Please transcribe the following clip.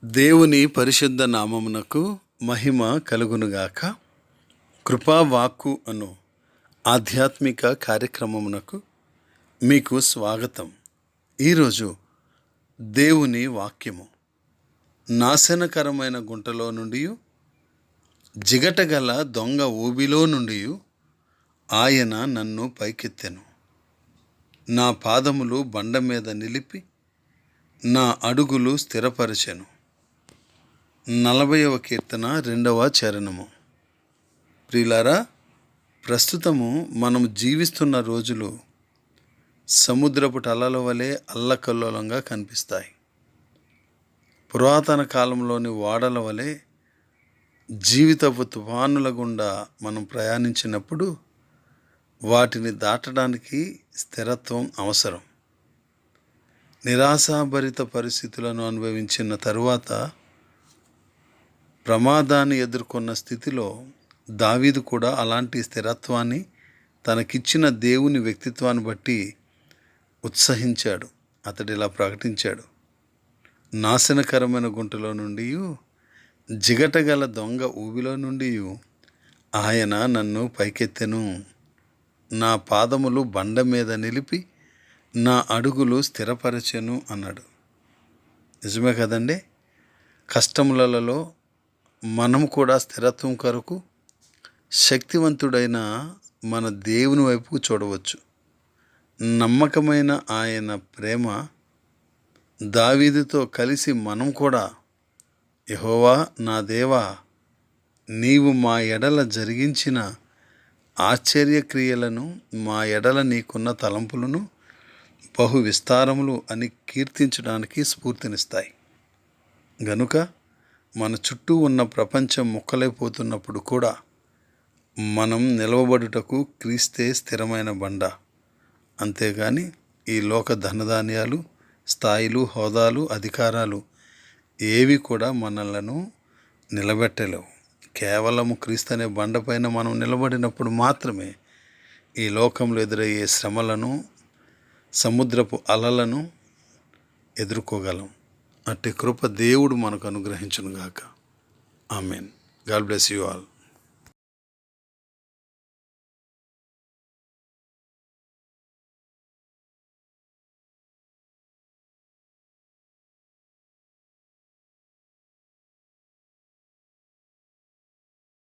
దేవుని పరిశుద్ధ నామమునకు మహిమ కలుగునుగాక. కృపావాక్కు అను ఆధ్యాత్మిక కార్యక్రమమునకు మీకు స్వాగతం. ఈరోజు దేవుని వాక్యము, నాశనకరమైన గుంటలో నుండి, జిగటగల దొంగ ఊబిలో నుండి ఆయన నన్ను పైకెత్తెను. నా పాదములు బండ మీద నిలిపి నా అడుగులు స్థిరపరచెను. 40వ కీర్తన 2వ చరణము. ప్రియులారా, ప్రస్తుతము మనం జీవిస్తున్న రోజులు సముద్రపు అలల వలె అల్లకల్లోలంగా కనిపిస్తాయి. పురాతన కాలంలోని ఓడల వలె జీవితపు తుఫానుల గుండా మనం ప్రయాణించినప్పుడు వాటిని దాటడానికి స్థిరత్వం అవసరం. నిరాశాభరిత పరిస్థితులను అనుభవించిన తరువాత ప్రమాదాన్ని ఎదుర్కొన్న స్థితిలో దావీదు కూడా అలాంటి స్థిరత్వాన్ని తనకిచ్చిన దేవుని వ్యక్తిత్వాన్ని బట్టి ఉత్సహించాడు. అతడు ఇలా ప్రకటించాడు: నాశనకరమైన గుంటలో నుండి, జిగటగల దొంగ ఊబిలో నుండి ఆయన నన్ను పైకెత్తెను. నా పాదములు బండ మీద నిలిపి నా అడుగులు స్థిరపరచెను అన్నాడు. నిజమే కదండి. కష్టములలో మనం కూడా స్థిరత్వం కొరకు శక్తివంతుడైన మన దేవుని వైపుకు చూడవచ్చు. నమ్మకమైన ఆయన ప్రేమ దావీదుతో కలిసి మనం కూడా, యెహోవా నా దేవా, నీవు మా ఎడల జరిగించిన ఆశ్చర్యక్రియలను, మా ఎడల నీకున్న తలంపులను బహు విస్తారములు అని కీర్తించడానికి స్ఫూర్తినిస్తాయి. గనుక మన చుట్టూ ఉన్న ప్రపంచం ముక్కలైపోతున్నప్పుడు కూడా మనం నిలవబడుటకు క్రీస్తే స్థిరమైన బండ. అంతేగాని ఈ లోక ధనధాన్యాలు, స్థాయిలు, హోదాలు, అధికారాలు ఏవి కూడా మనలను నిలబెట్టలేవు. కేవలము క్రీస్తు అనే బండపైన మనం నిలబడినప్పుడు మాత్రమే ఈ లోకంలో ఎదురయ్యే శ్రమలను, సముద్రపు అలలను ఎదుర్కోగలం. అట్టి కృప దేవుడు మనకు అనుగ్రహించునుగాక. Amen. God bless you all.